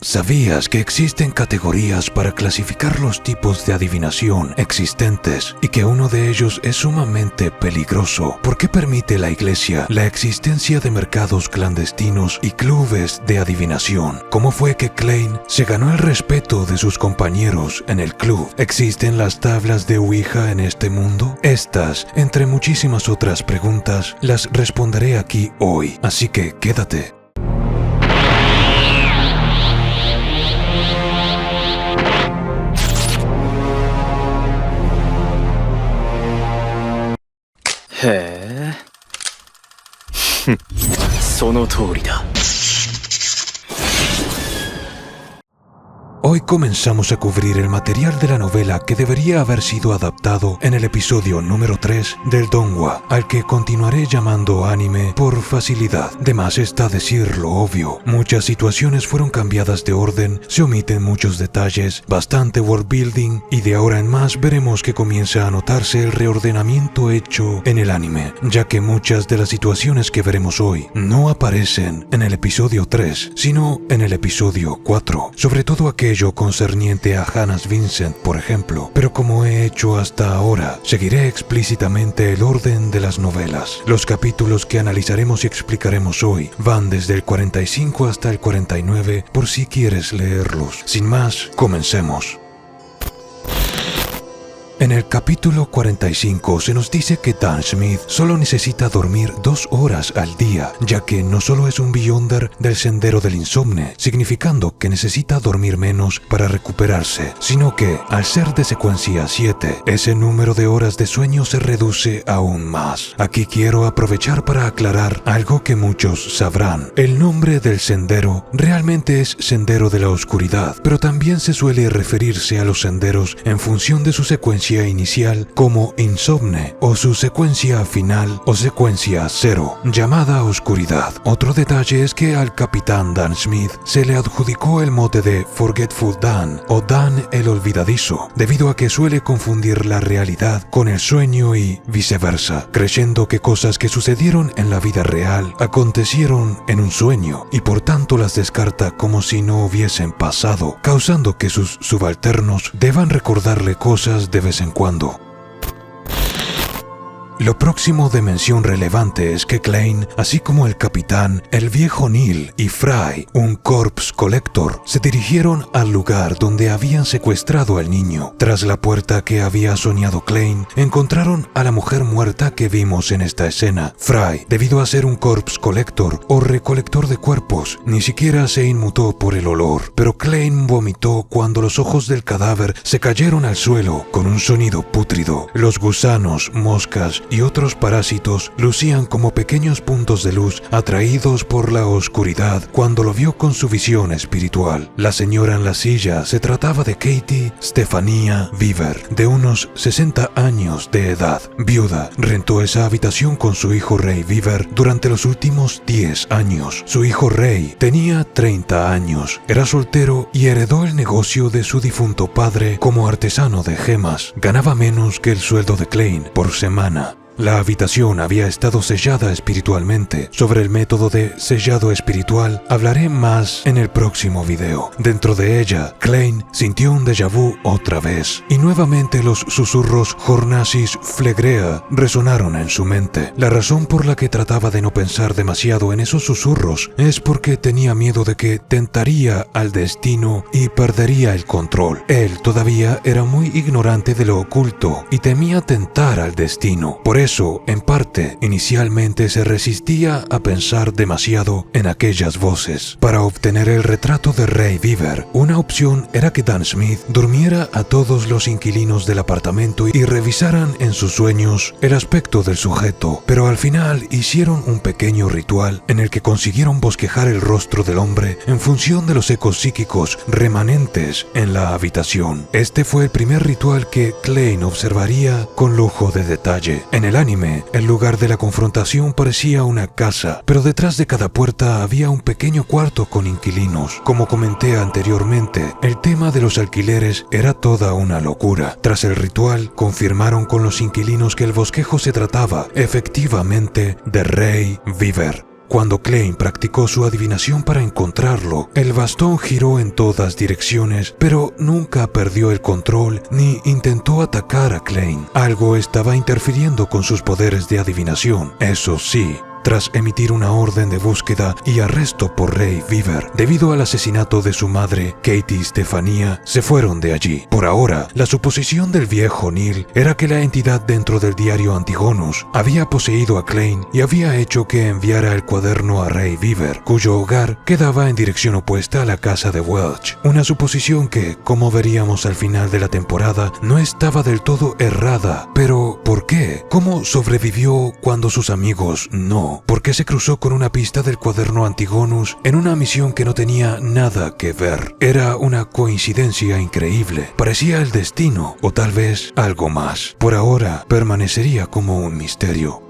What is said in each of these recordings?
¿Sabías que existen categorías para clasificar los tipos de adivinación existentes y que uno de ellos es sumamente peligroso porque permite la Iglesia la existencia de mercados clandestinos y clubes de adivinación? ¿Cómo fue que Klein se ganó el respeto de sus compañeros en el club? ¿Existen las tablas de Ouija en este mundo? Estas, entre muchísimas otras preguntas, las responderé aquí hoy, así que quédate. He その通りだ。 Hoy comenzamos a cubrir el material de la novela que debería haber sido adaptado en el episodio número 3 del donghua, al que continuaré llamando anime por facilidad. De más está decir lo obvio. Muchas situaciones fueron cambiadas de orden, se omiten muchos detalles, bastante world building, y de ahora en más veremos que comienza a notarse el reordenamiento hecho en el anime, ya que muchas de las situaciones que veremos hoy no aparecen en el episodio 3, sino en el episodio 4, sobre todo aquello concerniente a Hannes Vincent, por ejemplo. Pero como he hecho hasta ahora, seguiré explícitamente el orden de las novelas. Los capítulos que analizaremos y explicaremos hoy van desde el 45 hasta el 49, por si quieres leerlos. Sin más, comencemos. En el capítulo 45 se nos dice que Dan Smith solo necesita dormir 2 horas al día, ya que no solo es un Beyonder del Sendero del Insomne, significando que necesita dormir menos para recuperarse, sino que, al ser de secuencia 7, ese número de horas de sueño se reduce aún más. Aquí quiero aprovechar para aclarar algo que muchos sabrán. El nombre del sendero realmente es Sendero de la Oscuridad, pero también se suele referirse a los senderos en función de su secuencia inicial como Insomne o su secuencia final o secuencia 0, llamada Oscuridad. Otro detalle es que al capitán Dan Smith se le adjudicó el mote de Forgetful Dan o Dan el Olvidadizo, debido a que suele confundir la realidad con el sueño y viceversa, creyendo que cosas que sucedieron en la vida real acontecieron en un sueño y por tanto las descarta como si no hubiesen pasado, causando que sus subalternos deban recordarle cosas de vez en cuando. Lo próximo de mención relevante es que Klein, así como el capitán, el viejo Neil y Fry, un corpse collector, se dirigieron al lugar donde habían secuestrado al niño. Tras la puerta que había soñado Klein, encontraron a la mujer muerta que vimos en esta escena. Fry, debido a ser un corpse collector o recolector de cuerpos, ni siquiera se inmutó por el olor, pero Klein vomitó cuando los ojos del cadáver se cayeron al suelo con un sonido pútrido. Los gusanos, moscas y otros parásitos lucían como pequeños puntos de luz atraídos por la oscuridad cuando lo vio con su visión espiritual. La señora en la silla se trataba de Katie Stefania Weaver, de unos 60 años de edad. Viuda, rentó esa habitación con su hijo Ray Weaver durante los últimos 10 años. Su hijo Ray tenía 30 años, era soltero y heredó el negocio de su difunto padre como artesano de gemas. Ganaba menos que el sueldo de Klein por semana. La habitación había estado sellada espiritualmente. Sobre el método de sellado espiritual hablaré más en el próximo video. Dentro de ella, Klein sintió un déjà vu otra vez, y nuevamente los susurros Hornasis Phlegrea resonaron en su mente. La razón por la que trataba de no pensar demasiado en esos susurros es porque tenía miedo de que tentaría al destino y perdería el control. Él todavía era muy ignorante de lo oculto y temía tentar al destino. Por eso, en parte, inicialmente se resistía a pensar demasiado en aquellas voces. Para obtener el retrato de Ray Weaver, una opción era que Dan Smith durmiera a todos los inquilinos del apartamento y revisaran en sus sueños el aspecto del sujeto, pero al final hicieron un pequeño ritual en el que consiguieron bosquejar el rostro del hombre en función de los ecos psíquicos remanentes en la habitación. Este fue el primer ritual que Klein observaría con lujo de detalle. En el anime, el lugar de la confrontación parecía una casa, pero detrás de cada puerta había un pequeño cuarto con inquilinos. Como comenté anteriormente, el tema de los alquileres era toda una locura. Tras el ritual, confirmaron con los inquilinos que el bosquejo se trataba, efectivamente, de Ray Weaver. Cuando Klein practicó su adivinación para encontrarlo, el bastón giró en todas direcciones, pero nunca perdió el control ni intentó atacar a Klein. Algo estaba interfiriendo con sus poderes de adivinación, eso sí. Tras emitir una orden de búsqueda y arresto por Ray Weaver debido al asesinato de su madre, Katie Stefania, se fueron de allí. Por ahora, la suposición del viejo Neil era que la entidad dentro del diario Antigonus había poseído a Klein y había hecho que enviara el cuaderno a Ray Weaver, cuyo hogar quedaba en dirección opuesta a la casa de Welch. Una suposición que, como veríamos al final de la temporada, no estaba del todo errada. Pero, ¿por qué? ¿Cómo sobrevivió cuando sus amigos no? ¿Por qué se cruzó con una pista del cuaderno Antigonus en una misión que no tenía nada que ver? Era una coincidencia increíble. Parecía el destino, o tal vez algo más. Por ahora, permanecería como un misterio.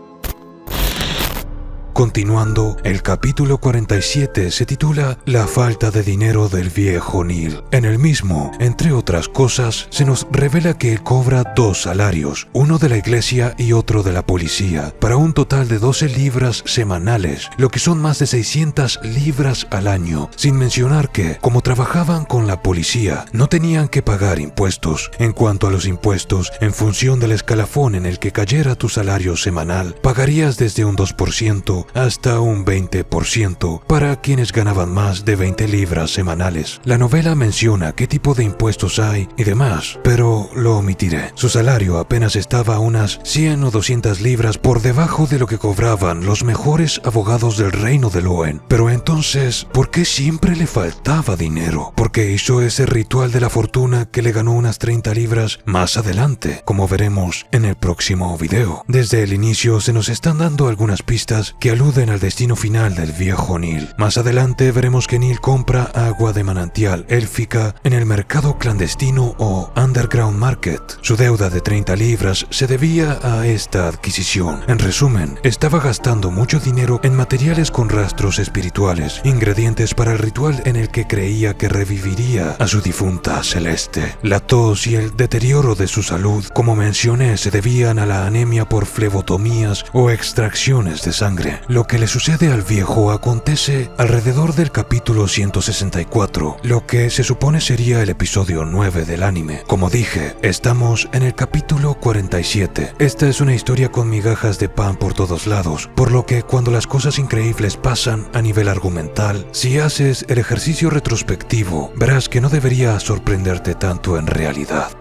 Continuando, el capítulo 47 se titula La falta de dinero del viejo Neil. En el mismo, entre otras cosas, se nos revela que él cobra 2 salarios, uno de la iglesia y otro de la policía, para un total de 12 libras semanales, lo que son más de 600 libras al año, sin mencionar que, como trabajaban con la policía, no tenían que pagar impuestos. En cuanto a los impuestos, en función del escalafón en el que cayera tu salario semanal, pagarías desde un 2% hasta un 20% para quienes ganaban más de 20 libras semanales. La novela menciona qué tipo de impuestos hay y demás, pero lo omitiré. Su salario apenas estaba a unas 100 o 200 libras por debajo de lo que cobraban los mejores abogados del reino de Loen. Pero entonces, ¿por qué siempre le faltaba dinero? Porque hizo ese ritual de la fortuna que le ganó unas 30 libras más adelante, como veremos en el próximo video. Desde el inicio se nos están dando algunas pistas que aluden al destino final del viejo Neil. Más adelante veremos que Neil compra agua de manantial élfica en el mercado clandestino o Underground Market. Su deuda de 30 libras se debía a esta adquisición. En resumen, estaba gastando mucho dinero en materiales con rastros espirituales, ingredientes para el ritual en el que creía que reviviría a su difunta celeste. La tos y el deterioro de su salud, como mencioné, se debían a la anemia por flebotomías o extracciones de sangre. Lo que le sucede al viejo acontece alrededor del capítulo 164, lo que se supone sería el episodio 9 del anime. Como dije, estamos en el capítulo 47. Esta es una historia con migajas de pan por todos lados, por lo que cuando las cosas increíbles pasan a nivel argumental, si haces el ejercicio retrospectivo, verás que no debería sorprenderte tanto en realidad.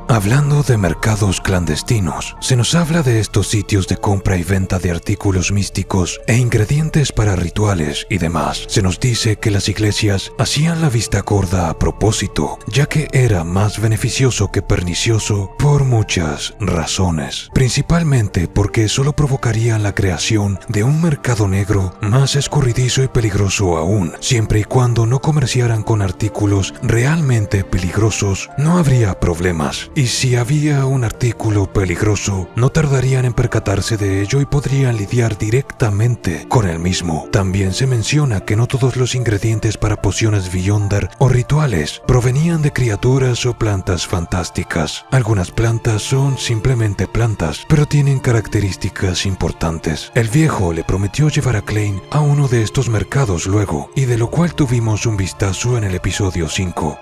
Hablando de mercados clandestinos, se nos habla de estos sitios de compra y venta de artículos místicos e ingredientes para rituales y demás. Se nos dice que las iglesias hacían la vista gorda a propósito, ya que era más beneficioso que pernicioso por muchas razones. Principalmente porque solo provocarían la creación de un mercado negro más escurridizo y peligroso aún. Siempre y cuando no comerciaran con artículos realmente peligrosos, no habría problemas. Y si había un artículo peligroso, no tardarían en percatarse de ello y podrían lidiar directamente con el mismo. También se menciona que no todos los ingredientes para pociones Beyonder o rituales provenían de criaturas o plantas fantásticas. Algunas plantas son simplemente plantas, pero tienen características importantes. El viejo le prometió llevar a Klein a uno de estos mercados luego, y de lo cual tuvimos un vistazo en el episodio 5.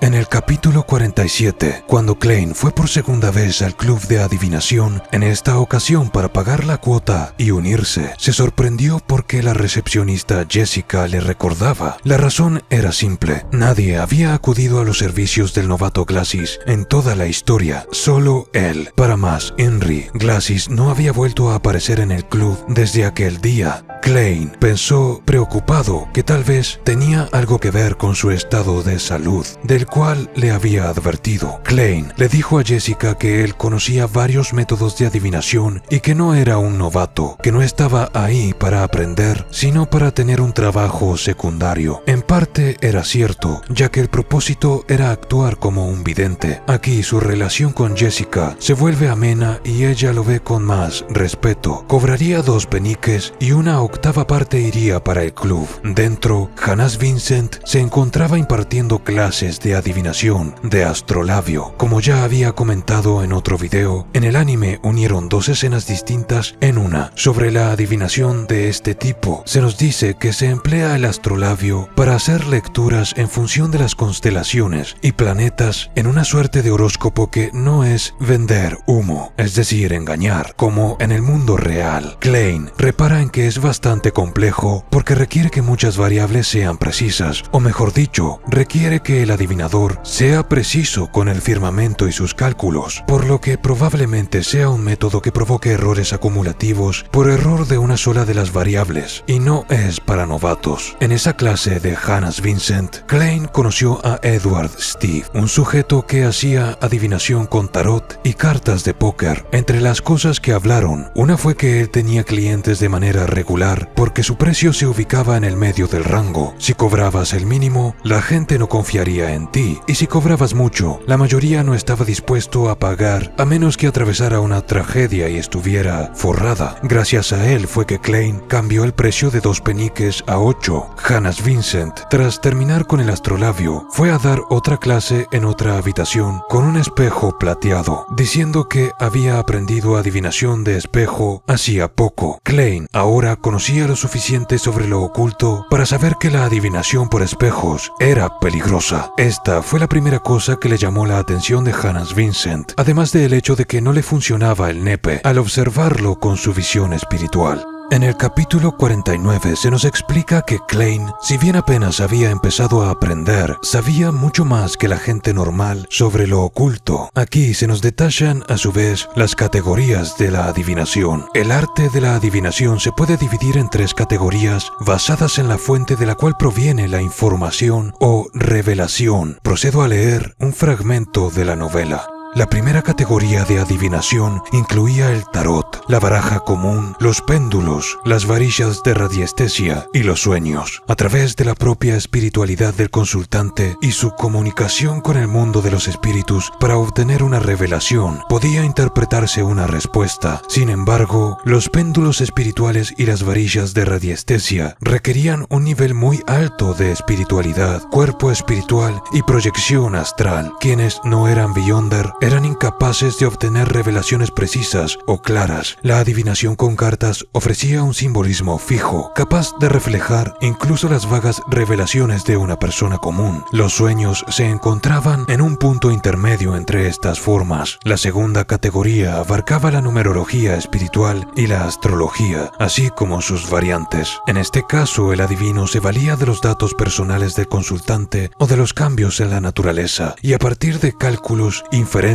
En el capítulo 47, cuando Klein fue por segunda vez al club de adivinación, en esta ocasión para pagar la cuota y unirse, se sorprendió porque la recepcionista Jessica le recordaba. La razón era simple: nadie había acudido a los servicios del novato Glacis en toda la historia, solo él. Para más, Henry, Glacis no había vuelto a aparecer en el club desde aquel día. Klein pensó, preocupado, que tal vez tenía algo que ver con su estado de salud, del cual le había advertido. Klein le dijo a Jessica que él conocía varios métodos de adivinación y que no era un novato, que no estaba ahí para aprender, sino para tener un trabajo secundario. En parte era cierto, ya que el propósito era actuar como un vidente. Aquí su relación con Jessica se vuelve amena y ella lo ve con más respeto. Cobraría 2 peniques y una ocasión octava parte iría para el club. Dentro, Hannes Vincent se encontraba impartiendo clases de adivinación de astrolabio. Como ya había comentado en otro video, en el anime unieron dos escenas distintas en una. Sobre la adivinación de este tipo, se nos dice que se emplea el astrolabio para hacer lecturas en función de las constelaciones y planetas en una suerte de horóscopo que no es vender humo, es decir, engañar, como en el mundo real. Klein repara en que es bastante complejo porque requiere que muchas variables sean precisas, o mejor dicho, requiere que el adivinador sea preciso con el firmamento y sus cálculos, por lo que probablemente sea un método que provoque errores acumulativos por error de una sola de las variables, y no es para novatos. En esa clase de Hannes Vincent, Klein conoció a Edward Steve, un sujeto que hacía adivinación con tarot y cartas de póker. Entre las cosas que hablaron, una fue que él tenía clientes de manera regular porque su precio se ubicaba en el medio del rango. Si cobrabas el mínimo, la gente no confiaría en ti, y si cobrabas mucho, la mayoría no estaba dispuesto a pagar a menos que atravesara una tragedia y estuviera forrada. Gracias a él fue que Klein cambió el precio de 2 peniques a 8. Hannes Vincent, tras terminar con el astrolabio, fue a dar otra clase en otra habitación con un espejo plateado, diciendo que había aprendido adivinación de espejo hacía poco. Klein ahora conocía lo suficiente sobre lo oculto para saber que la adivinación por espejos era peligrosa. Esta fue la primera cosa que le llamó la atención de Hannes Vincent, además del hecho de que no le funcionaba el nepe al observarlo con su visión espiritual. En el capítulo 49 se nos explica que Klein, si bien apenas había empezado a aprender, sabía mucho más que la gente normal sobre lo oculto. Aquí se nos detallan a su vez las categorías de la adivinación. El arte de la adivinación se puede dividir en 3 categorías basadas en la fuente de la cual proviene la información o revelación. Procedo a leer un fragmento de la novela. La primera categoría de adivinación incluía el tarot, la baraja común, los péndulos, las varillas de radiestesia y los sueños. A través de la propia espiritualidad del consultante y su comunicación con el mundo de los espíritus para obtener una revelación, podía interpretarse una respuesta. Sin embargo, los péndulos espirituales y las varillas de radiestesia requerían un nivel muy alto de espiritualidad, cuerpo espiritual y proyección astral. Quienes no eran Beyonder eran incapaces de obtener revelaciones precisas o claras. La adivinación con cartas ofrecía un simbolismo fijo, capaz de reflejar incluso las vagas revelaciones de una persona común. Los sueños se encontraban en un punto intermedio entre estas formas. La segunda categoría abarcaba la numerología espiritual y la astrología, así como sus variantes. En este caso, el adivino se valía de los datos personales del consultante o de los cambios en la naturaleza, y a partir de cálculos, inferencias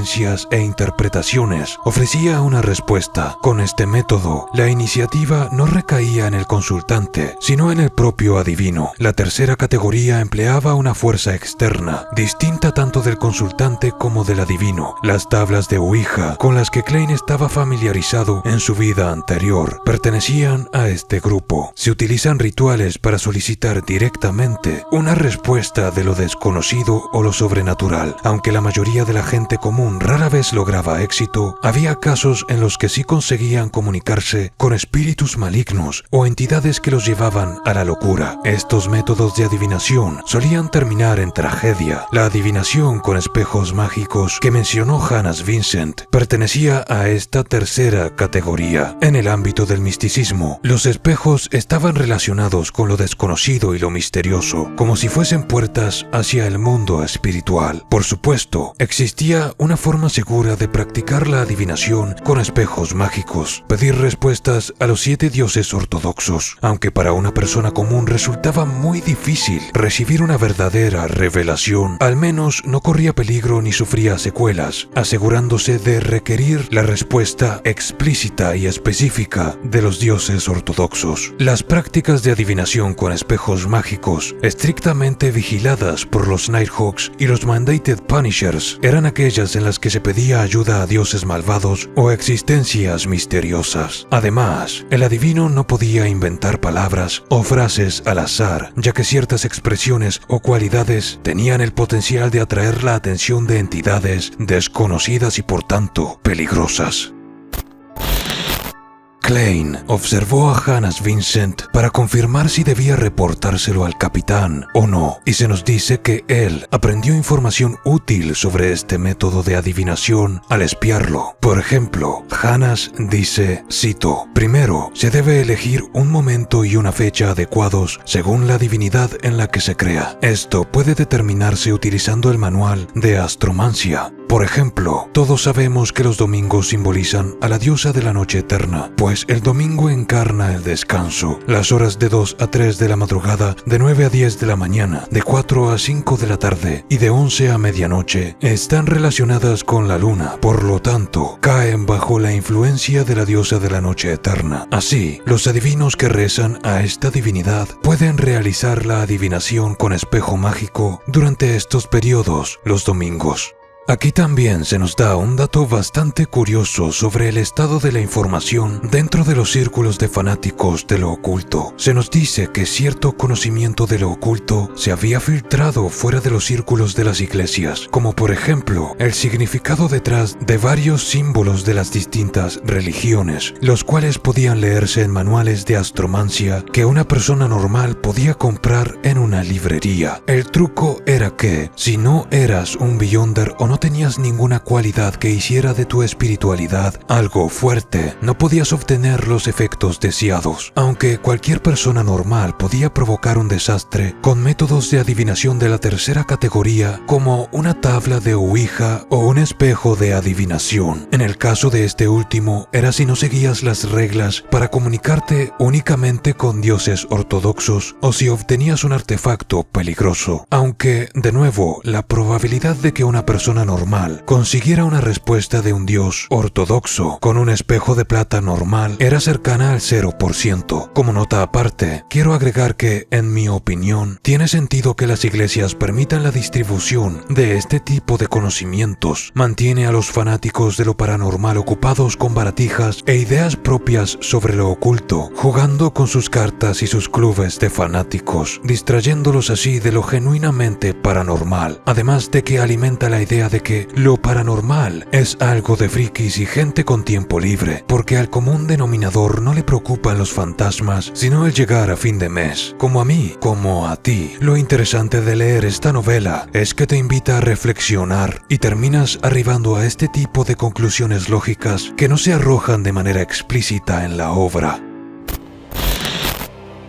e interpretaciones, ofrecía una respuesta. Con este método, la iniciativa no recaía en el consultante, sino en el propio adivino. La tercera categoría empleaba una fuerza externa, distinta tanto del consultante como del adivino. Las tablas de Ouija, con las que Klein estaba familiarizado en su vida anterior, pertenecían a este grupo. Se utilizan rituales para solicitar directamente una respuesta de lo desconocido o lo sobrenatural. Aunque la mayoría de la gente común rara vez lograba éxito, había casos en los que sí conseguían comunicarse con espíritus malignos o entidades que los llevaban a la locura. Estos métodos de adivinación solían terminar en tragedia. La adivinación con espejos mágicos que mencionó Hannes Vincent pertenecía a esta tercera categoría. En el ámbito del misticismo, los espejos estaban relacionados con lo desconocido y lo misterioso, como si fuesen puertas hacia el mundo espiritual. Por supuesto, existía una forma segura de practicar la adivinación con espejos mágicos, pedir respuestas a los 7 dioses ortodoxos. Aunque para una persona común resultaba muy difícil recibir una verdadera revelación, al menos no corría peligro ni sufría secuelas, asegurándose de requerir la respuesta explícita y específica de los dioses ortodoxos. Las prácticas de adivinación con espejos mágicos, estrictamente vigiladas por los Nighthawks y los Mandated Punishers, eran aquellas en las que se pedía ayuda a dioses malvados o existencias misteriosas. Además, el adivino no podía inventar palabras o frases al azar, ya que ciertas expresiones o cualidades tenían el potencial de atraer la atención de entidades desconocidas y por tanto peligrosas. Klein observó a Hannes Vincent para confirmar si debía reportárselo al capitán o no, y se nos dice que él aprendió información útil sobre este método de adivinación al espiarlo. Por ejemplo, Hannes dice, cito, primero, se debe elegir un momento y una fecha adecuados según la divinidad en la que se crea. Esto puede determinarse utilizando el manual de astromancia. Por ejemplo, todos sabemos que los domingos simbolizan a la diosa de la noche eterna, pues el domingo encarna el descanso. Las horas de 2 a 3 de la madrugada, de 9 a 10 de la mañana, de 4 a 5 de la tarde y de 11 a medianoche están relacionadas con la luna, por lo tanto, caen bajo la influencia de la diosa de la noche eterna. Así, los adivinos que rezan a esta divinidad pueden realizar la adivinación con espejo mágico durante estos periodos, los domingos. Aquí también se nos da un dato bastante curioso sobre el estado de la información dentro de los círculos de fanáticos de lo oculto. Se nos dice que cierto conocimiento de lo oculto se había filtrado fuera de los círculos de las iglesias, como por ejemplo el significado detrás de varios símbolos de las distintas religiones, los cuales podían leerse en manuales de astromancia que una persona normal podía comprar en una librería. El truco era que, si no eras un Beyonder o no tenías ninguna cualidad que hiciera de tu espiritualidad algo fuerte, no podías obtener los efectos deseados. Aunque cualquier persona normal podía provocar un desastre con métodos de adivinación de la tercera categoría, como una tabla de Ouija o un espejo de adivinación. En el caso de este último, era si no seguías las reglas para comunicarte únicamente con dioses ortodoxos o si obtenías un artefacto peligroso. Aunque, de nuevo, la probabilidad de que una persona normal consiguiera una respuesta de un dios ortodoxo con un espejo de plata normal era cercana al 0%. Como nota aparte, quiero agregar que, en mi opinión, tiene sentido que las iglesias permitan la distribución de este tipo de conocimientos. Mantiene a los fanáticos de lo paranormal ocupados con baratijas e ideas propias sobre lo oculto, jugando con sus cartas y sus clubes de fanáticos, distrayéndolos así de lo genuinamente paranormal, además de que alimenta la idea de que lo paranormal es algo de frikis y gente con tiempo libre, porque al común denominador no le preocupan los fantasmas, sino el llegar a fin de mes. Como a mí, como a ti. Lo interesante de leer esta novela es que te invita a reflexionar y terminas arribando a este tipo de conclusiones lógicas que no se arrojan de manera explícita en la obra.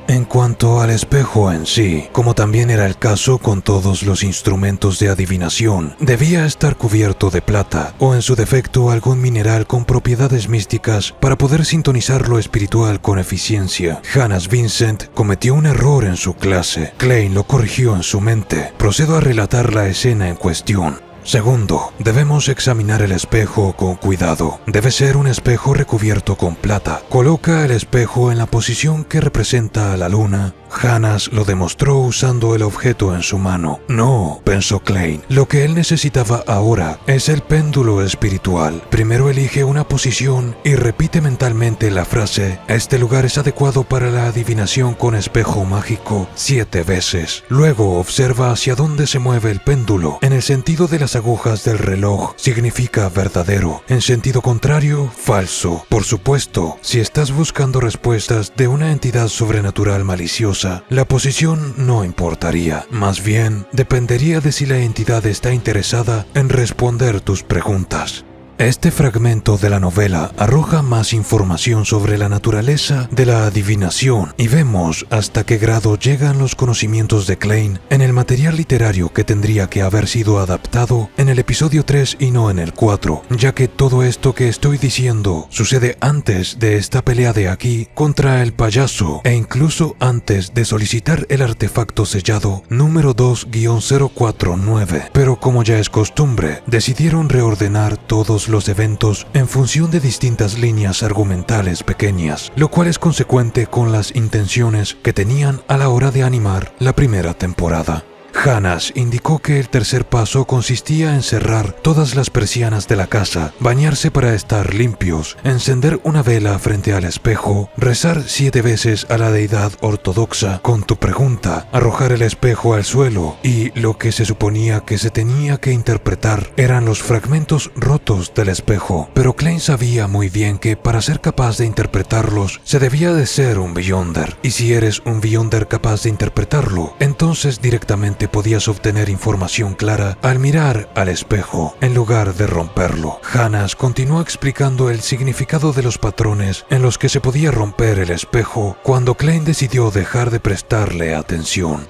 En cuanto al espejo en sí, como también era el caso con todos los instrumentos de adivinación, debía estar cubierto de plata o en su defecto algún mineral con propiedades místicas para poder sintonizar lo espiritual con eficiencia. Hannes Vincent cometió un error en su clase. Klein lo corrigió en su mente. Procedo a relatar la escena en cuestión. Segundo, debemos examinar el espejo con cuidado. Debe ser un espejo recubierto con plata. Coloca el espejo en la posición que representa a la luna. Hannes lo demostró usando el objeto en su mano. No, pensó Klein, lo que él necesitaba ahora es el péndulo espiritual. Primero elige una posición y repite mentalmente la frase: este lugar es adecuado para la adivinación con espejo mágico 7 veces. Luego observa hacia dónde se mueve el péndulo. En el sentido de las agujas del reloj significa verdadero, en sentido contrario, falso. Por supuesto, si estás buscando respuestas de una entidad sobrenatural maliciosa, la posición no importaría. Más bien, dependería de si la entidad está interesada en responder tus preguntas. Este fragmento de la novela arroja más información sobre la naturaleza de la adivinación y vemos hasta qué grado llegan los conocimientos de Klein en el material literario que tendría que haber sido adaptado en el episodio 3 y no en el 4, ya que todo esto que estoy diciendo sucede antes de esta pelea de aquí contra el payaso e incluso antes de solicitar el artefacto sellado número 2-049. Pero como ya es costumbre, decidieron reordenar todos los eventos en función de distintas líneas argumentales pequeñas, lo cual es consecuente con las intenciones que tenían a la hora de animar la primera temporada. Hannas indicó que el tercer paso consistía en cerrar todas las persianas de la casa, bañarse para estar limpios, encender una vela frente al espejo, rezar 7 veces a la deidad ortodoxa con tu pregunta, arrojar el espejo al suelo y lo que se suponía que se tenía que interpretar eran los fragmentos rotos del espejo. Pero Klein sabía muy bien que para ser capaz de interpretarlos se debía de ser un Beyonder, y si eres un Beyonder capaz de interpretarlo, entonces directamente podías obtener información clara al mirar al espejo en lugar de romperlo. Hannas continuó explicando el significado de los patrones en los que se podía romper el espejo cuando Klein decidió dejar de prestarle atención.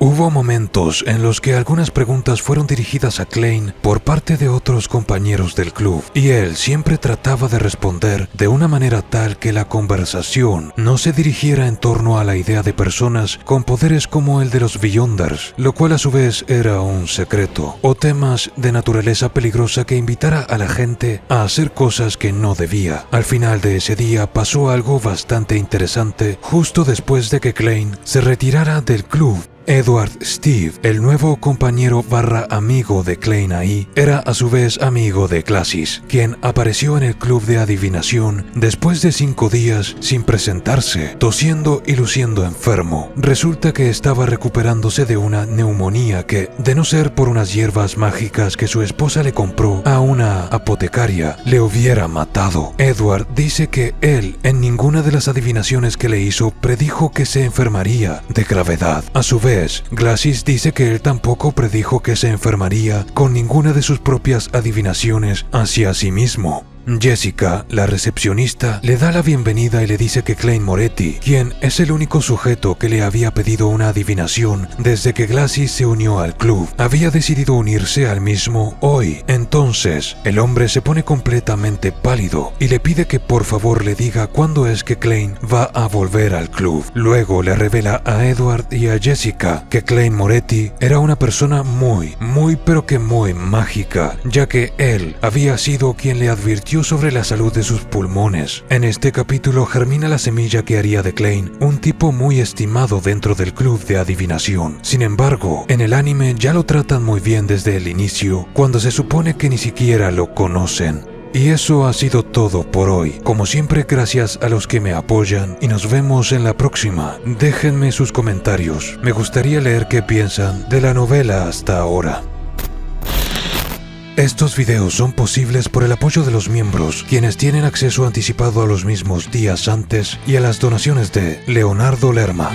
Hubo momentos en los que algunas preguntas fueron dirigidas a Klein por parte de otros compañeros del club, y él siempre trataba de responder de una manera tal que la conversación no se dirigiera en torno a la idea de personas con poderes como el de los Beyonders, lo cual a su vez era un secreto, o temas de naturaleza peligrosa que invitara a la gente a hacer cosas que no debía. Al final de ese día pasó algo bastante interesante justo después de que Klein se retirara del club. Edward Steve, el nuevo compañero / amigo de Klein ahí, era a su vez amigo de Glacis, quien apareció en el club de adivinación después de 5 días sin presentarse, tosiendo y luciendo enfermo. Resulta que estaba recuperándose de una neumonía que, de no ser por unas hierbas mágicas que su esposa le compró a una apotecaria, le hubiera matado. Edward dice que él, en ninguna de las adivinaciones que le hizo, predijo que se enfermaría de gravedad. A su vez, Glacis dice que él tampoco predijo que se enfermaría con ninguna de sus propias adivinaciones hacia sí mismo. Jessica, la recepcionista, le da la bienvenida y le dice que Klein Moretti, quien es el único sujeto que le había pedido una adivinación desde que Glacis se unió al club, había decidido unirse al mismo hoy. Entonces, el hombre se pone completamente pálido y le pide que por favor le diga cuándo es que Klein va a volver al club. Luego le revela a Edward y a Jessica que Klein Moretti era una persona muy mágica, ya que él había sido quien le advirtió sobre la salud de sus pulmones. En este capítulo germina la semilla que haría de Klein un tipo muy estimado dentro del club de adivinación. Sin embargo, en el anime ya lo tratan muy bien desde el inicio, cuando se supone que ni siquiera lo conocen. Y eso ha sido todo por hoy. Como siempre, gracias a los que me apoyan y nos vemos en la próxima. Déjenme sus comentarios. Me gustaría leer qué piensan de la novela hasta ahora. Estos videos son posibles por el apoyo de los miembros, quienes tienen acceso anticipado a los mismos días antes y a las donaciones de Leonardo Lerma.